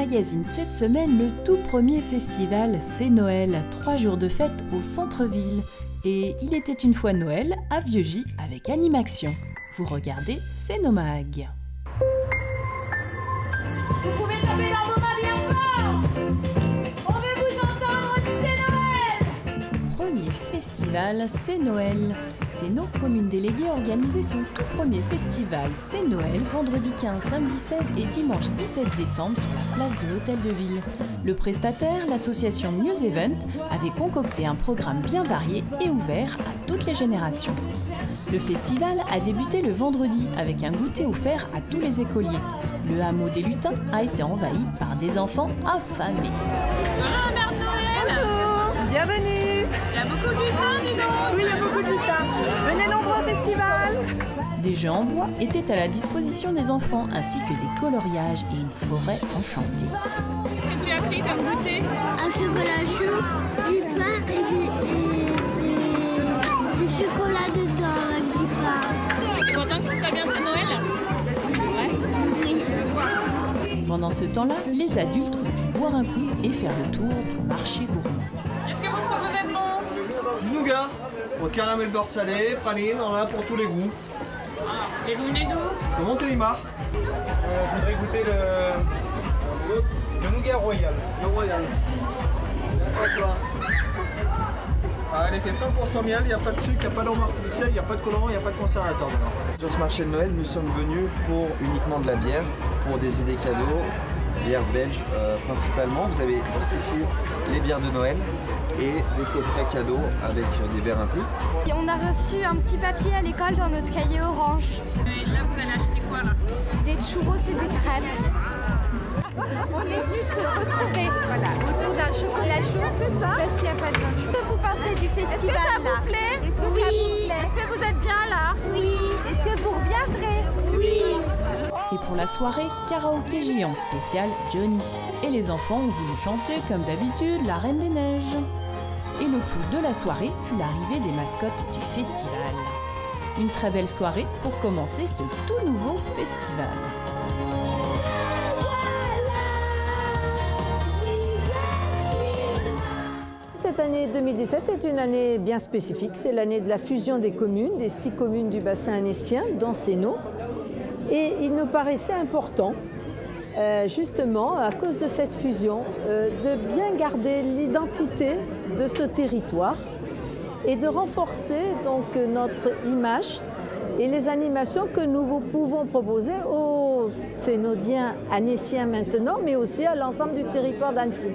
magazine cette semaine le tout premier festival C'est Noël, 3 jours de fête au centre-ville. Et il était une fois Noël à Vieux-Gy avec Animaction. Vous regardez C'est nos mag. Vous pouvez taper dans vos mains bien fort. On veut vous entendre, c'est Noël. Premier festival C'est Noël. C'est nos communes déléguées organisé son tout premier festival C'est Noël vendredi 15, samedi 16 et dimanche 17 décembre sur la place de l'Hôtel de Ville. Le prestataire, l'association News Event, avait concocté un programme bien varié et ouvert à toutes les générations. Le festival a débuté le vendredi avec un goûter offert à tous les écoliers. Le hameau des lutins a été envahi par des enfants affamés. Bonjour Mère Noël. Bonjour, bienvenue. Il y a beaucoup de lutins, dis donc. Oui, il y a beaucoup de lutins. Venez nombreux au festival. Des jeux en bois étaient à la disposition des enfants ainsi que des coloriages et une forêt enchantée. Qu'est-ce que tu as pris comme goûter? Un chocolat chaud, du pain et du chocolat dedans avec du pain. Tu es content que ce soit bientôt Noël? Pendant ce temps-là, les adultes ont pu boire un coup et faire le tour du marché gourmand. Qu'est-ce que vous proposez de bon? Du nougat, au caramel beurre salé, praline, on en a pour tous les goûts. Et vous venez d'où? De Montélimar. Je voudrais goûter le nougat royal. Le royal. Ah, elle est fait 100% miel, il n'y a pas de sucre, il n'y a pas d'arôme artificiel, il n'y a pas de colorant, il n'y a pas de conservateur dedans. Sur ce marché de Noël, nous sommes venus pour uniquement de la bière, pour des idées cadeaux, bière belge principalement. Vous avez juste ici les bières de Noël et des coffrets cadeaux avec des verres inclus. Et on a reçu un petit papier à l'école dans notre cahier orange. Et là, vous allez acheter quoi là? Des churros et des crêpes. On est venus se retrouver autour d'un chocolat chaud, c'est ça? Parce qu'il n'y a pas de vin chaud. Que vous pensez du festival? Est-ce que ça vous plaît? Est-ce que ça vous plaît? Est-ce que vous êtes bien là? Oui. Est-ce que vous reviendrez? Oui. Et pour la soirée, karaoké géant spécial Johnny. Et les enfants ont voulu chanter comme d'habitude la Reine des Neiges. Et le clou de la soirée fut l'arrivée des mascottes du festival. Une très belle soirée pour commencer ce tout nouveau festival. Cette année 2017 est une année bien spécifique. C'est l'année de la fusion des communes, des 6 communes du bassin annécien, dont Sénaux. Et il nous paraissait important, justement, à cause de cette fusion, de bien garder l'identité de ce territoire et de renforcer donc notre image et les animations que nous pouvons proposer aux Sénaudiens annéciens maintenant, mais aussi à l'ensemble du territoire d'Annecy.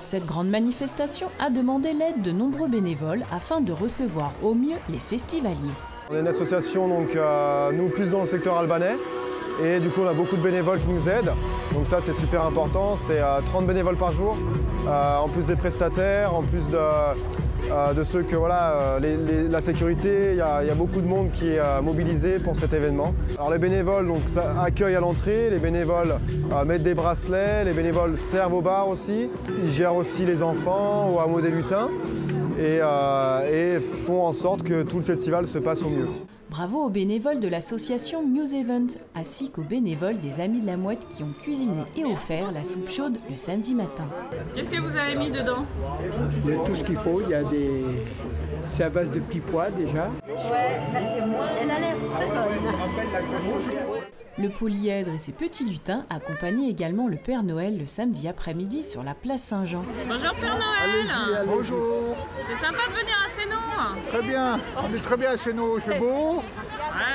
Cette grande manifestation a demandé l'aide de nombreux bénévoles afin de recevoir au mieux les festivaliers. On est une association, donc nous plus dans le secteur albanais. Et du coup, on a beaucoup de bénévoles qui nous aident. Donc ça, c'est super important. C'est 30 bénévoles par jour, en plus des prestataires, en plus de ceux que, voilà, la sécurité. Il y a beaucoup de monde qui est mobilisé pour cet événement. Alors les bénévoles donc, ça accueillent à l'entrée, les bénévoles mettent des bracelets, les bénévoles servent au bar aussi. Ils gèrent aussi les enfants au hameau des lutins et font en sorte que tout le festival se passe au mieux. Bravo aux bénévoles de l'association News Event, ainsi qu'aux bénévoles des Amis de la Mouette qui ont cuisiné et offert la soupe chaude le samedi matin. Qu'est-ce que vous avez mis dedans? Il y a tout ce qu'il faut, c'est à base de petits pois déjà. Ouais, ça fait moins. Elle a l'air très bonne. Le polyèdre et ses petits lutins accompagnaient également le Père Noël le samedi après-midi sur la place Saint-Jean. Bonjour Père Noël. Allez-y. Bonjour. C'est sympa de venir à Sénaux. Très bien, on est très bien à Sénaux, il fait beau,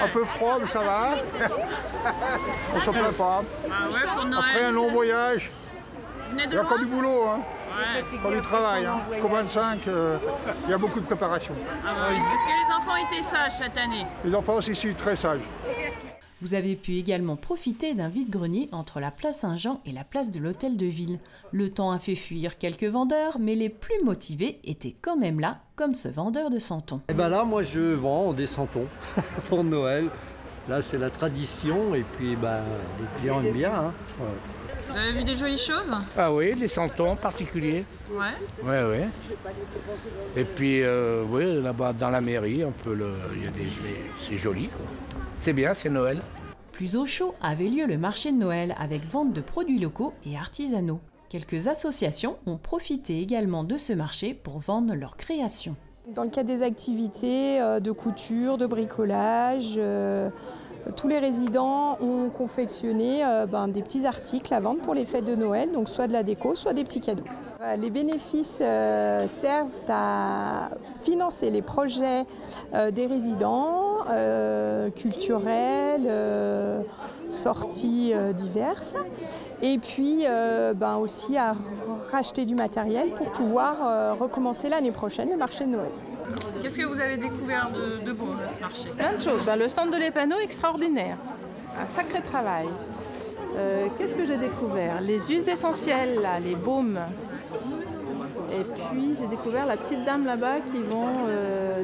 un peu froid mais ça va. On ne s'en plaint pas. Ah ouais, pour Noël. Après un long voyage, Vous venez de il y a loin? encore du boulot, hein. Ouais. Encore du travail. Hein. Jusqu'au 25, il y a beaucoup de préparation. Ah oui. Est-ce que les enfants étaient sages cette année? Les enfants aussi sont très sages. Vous avez pu également profiter d'un vide-grenier entre la place Saint-Jean et la place de l'Hôtel de Ville. Le temps a fait fuir quelques vendeurs, mais les plus motivés étaient quand même là, comme ce vendeur de santons. Et ben là, moi je vends des santons pour Noël. Là, c'est la tradition et puis les clients aiment bien. Hein. Ouais. Vous avez vu des jolies choses? Ah oui, les santons en particulier. Ouais. Ouais, ouais. Et puis, oui, là-bas dans la mairie, c'est joli, quoi. C'est bien, c'est Noël. Plus au chaud avait lieu le marché de Noël avec vente de produits locaux et artisanaux. Quelques associations ont profité également de ce marché pour vendre leurs créations. Dans le cadre des activités de couture, de bricolage, tous les résidents ont confectionné des petits articles à vendre pour les fêtes de Noël, donc soit de la déco, soit des petits cadeaux. Les bénéfices servent à financer les projets des résidents, culturels, sorties diverses, et puis aussi à racheter du matériel pour pouvoir recommencer l'année prochaine le marché de Noël. Qu'est-ce que vous avez découvert de beau à ce marché? Plein de choses. Le stand de l'Épano, extraordinaire. Un sacré travail. Qu'est-ce que j'ai découvert? Les huiles essentielles, là, les baumes. Et puis j'ai découvert la petite dame là-bas qui vend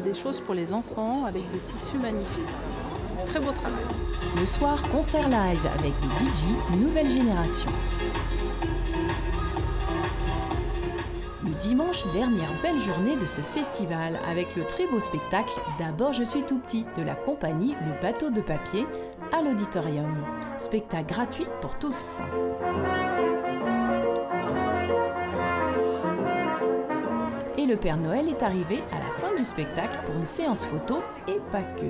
des choses pour les enfants avec des tissus magnifiques. Très beau travail. Le soir, concert live avec des DJ nouvelle génération. Le dimanche, dernière belle journée de ce festival avec le très beau spectacle D'abord je suis tout petit de la compagnie Le Bateau de Papier à l'Auditorium. Spectacle gratuit pour tous. Et le Père Noël est arrivé à la fin du spectacle pour une séance photo et pas que.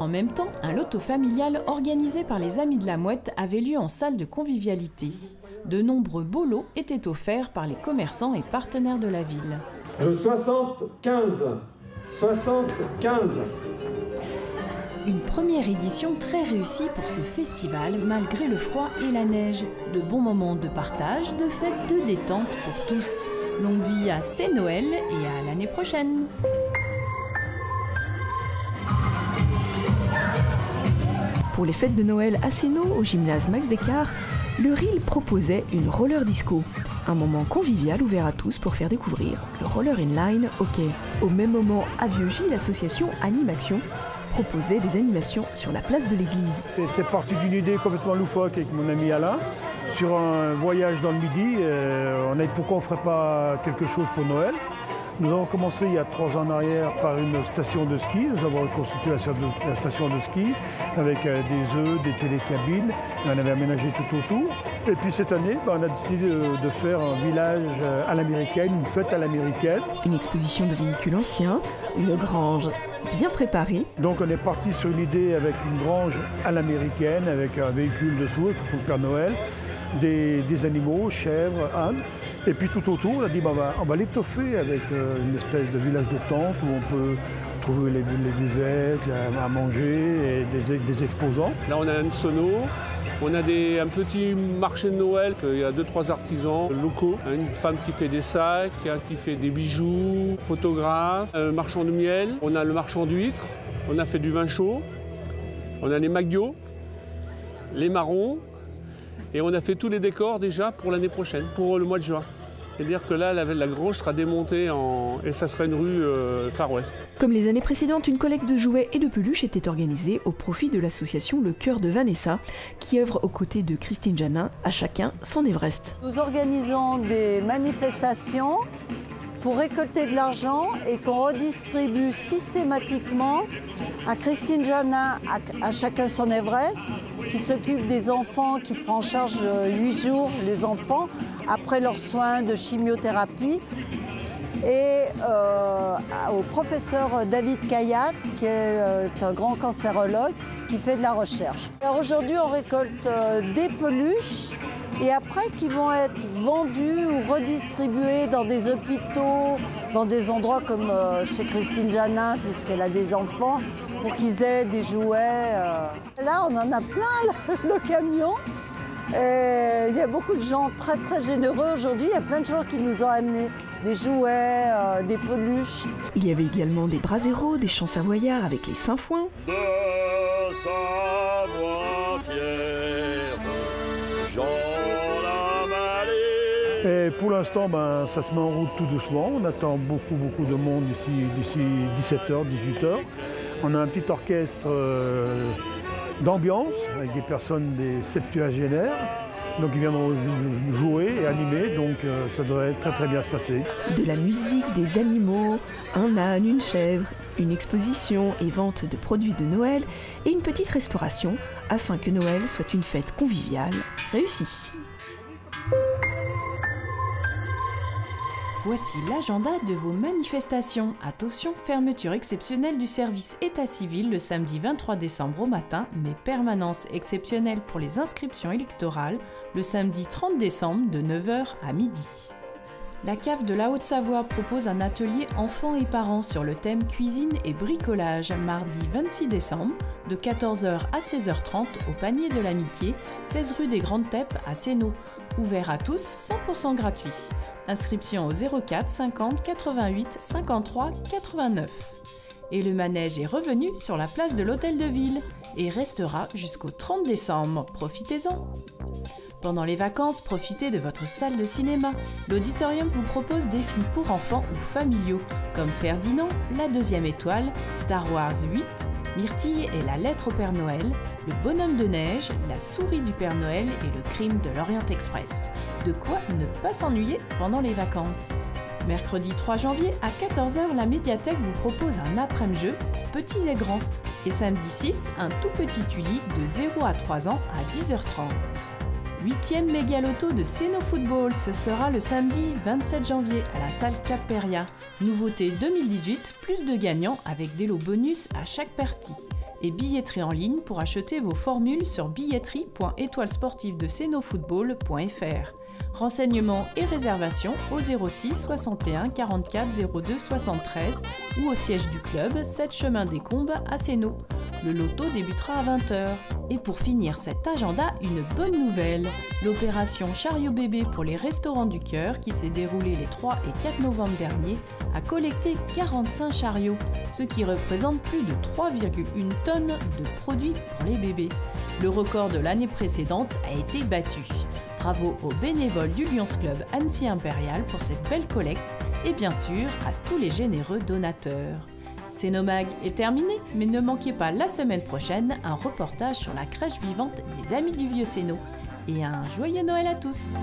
En même temps, un loto familial organisé par les Amis de la Mouette avait lieu en salle de convivialité. De nombreux beaux lots étaient offerts par les commerçants et partenaires de la ville. 75. Une première édition très réussie pour ce festival malgré le froid et la neige. De bons moments de partage, de fêtes, de détente pour tous. Longue vie à C'est Noël et à l'année prochaine. Pour les fêtes de Noël à Sénaux, au gymnase Max Descartes, le RIL proposait une roller disco. Un moment convivial ouvert à tous pour faire découvrir le roller inline hockey. Au même moment, à Vieux-Gy, l'association Animaction proposait des animations sur la place de l'église. C'est parti d'une idée complètement loufoque avec mon ami Alain. Sur un voyage dans le Midi, on a dit pourquoi on ne ferait pas quelque chose pour Noël. Nous avons commencé il y a 3 ans en arrière par une station de ski. Nous avons reconstitué la station de ski avec des œufs, des télécabines. On avait aménagé tout autour. Et puis cette année, on a décidé de faire un village à l'américaine, une fête à l'américaine. Une exposition de véhicules anciens, une grange bien préparée. Donc on est parti sur une idée avec une grange à l'américaine, avec un véhicule dessous pour le Père Noël. Des animaux, chèvres, ânes. Et puis tout autour, on a dit on va l'étoffer avec une espèce de village de tente où on peut trouver les buvettes, à manger et des exposants. Là on a un sono, on a un petit marché de Noël, il y a 2-3 artisans locaux. Une femme qui fait des sacs, qui fait des bijoux, photographe, un marchand de miel, on a le marchand d'huîtres, on a fait du vin chaud, on a les maguiots, les marrons. Et on a fait tous les décors déjà pour l'année prochaine, pour le mois de juin. C'est-à-dire que là, la grange sera démontée et ça sera une rue Far West. Comme les années précédentes, une collecte de jouets et de peluches était organisée au profit de l'association Le Cœur de Vanessa, qui œuvre aux côtés de Christine Janin, à chacun son Everest. Nous organisons des manifestations pour récolter de l'argent et qu'on redistribue systématiquement à Christine Janin, à chacun son Everest, qui s'occupe des enfants, qui prend en charge 8 jours les enfants après leurs soins de chimiothérapie, et au professeur David Kayat, qui est un grand cancérologue, qui fait de la recherche. Alors aujourd'hui, on récolte des peluches et après qui vont être vendus ou redistribués dans des hôpitaux, dans des endroits comme chez Christine Janin, puisqu'elle a des enfants, pour qu'ils aient des jouets. Là, on en a plein, le camion. Et il y a beaucoup de gens très très généreux aujourd'hui. Il y a plein de gens qui nous ont amené des jouets, des peluches. Il y avait également des braséros, des chants savoyards avec les Saint-Foin. De Savoie fière, Jean Et pour l'instant, ça se met en route tout doucement. On attend beaucoup de monde d'ici 17h, 18h. On a un petit orchestre d'ambiance avec des personnes des septuagénaires. Donc ils viendront jouer et animé, donc ça devrait très bien se passer. De la musique, des animaux, un âne, une chèvre, une exposition et vente de produits de Noël et une petite restauration afin que Noël soit une fête conviviale réussie. Voici l'agenda de vos manifestations. Attention, fermeture exceptionnelle du service état civil le samedi 23 décembre au matin, mais permanence exceptionnelle pour les inscriptions électorales le samedi 30 décembre de 9h à midi. La cave de la Haute-Savoie propose un atelier enfants et parents sur le thème cuisine et bricolage mardi 26 décembre de 14h à 16h30 au Panier de l'Amitié, 16 rue des Grandes Teppes à Sénaux. Ouvert à tous, 100% gratuit. Inscription au 04 50 88 53 89. Et le manège est revenu sur la place de l'Hôtel de Ville et restera jusqu'au 30 décembre. Profitez-en! Pendant les vacances, profitez de votre salle de cinéma. L'auditorium vous propose des films pour enfants ou familiaux, comme Ferdinand, La Deuxième Étoile, Star Wars 8, Myrtille et la lettre au Père Noël, Le Bonhomme de Neige, La Souris du Père Noël et Le Crime de l'Orient Express. De quoi ne pas s'ennuyer pendant les vacances. Mercredi 3 janvier à 14h, la médiathèque vous propose un après-midi-jeu pour petits et grands. Et samedi 6, un tout petit Uli de 0 à 3 ans à 10h30. 8e méga loto de Sénaux Football, ce sera le samedi 27 janvier à la salle Cap-Péria. Nouveauté 2018, plus de gagnants avec des lots bonus à chaque partie. Et billetterie en ligne pour acheter vos formules sur billetterie.étoilesportivedecenofootball.fr. Renseignements et réservations au 06 61 44 02 73 ou au siège du club, 7 chemin des Combes à Sénaux. Le loto débutera à 20h. Et pour finir cet agenda, une bonne nouvelle. L'opération Chariot Bébé pour les Restaurants du Cœur, qui s'est déroulée les 3 et 4 novembre dernier, a collecté 45 chariots, ce qui représente plus de 3,1 tonnes de produits pour les bébés. Le record de l'année précédente a été battu. Bravo aux bénévoles du Lions Club Annecy Impérial pour cette belle collecte et bien sûr à tous les généreux donateurs. Cénomag est terminé, mais ne manquez pas la semaine prochaine un reportage sur la crèche vivante des Amis du Vieux Sénaux. Et un joyeux Noël à tous!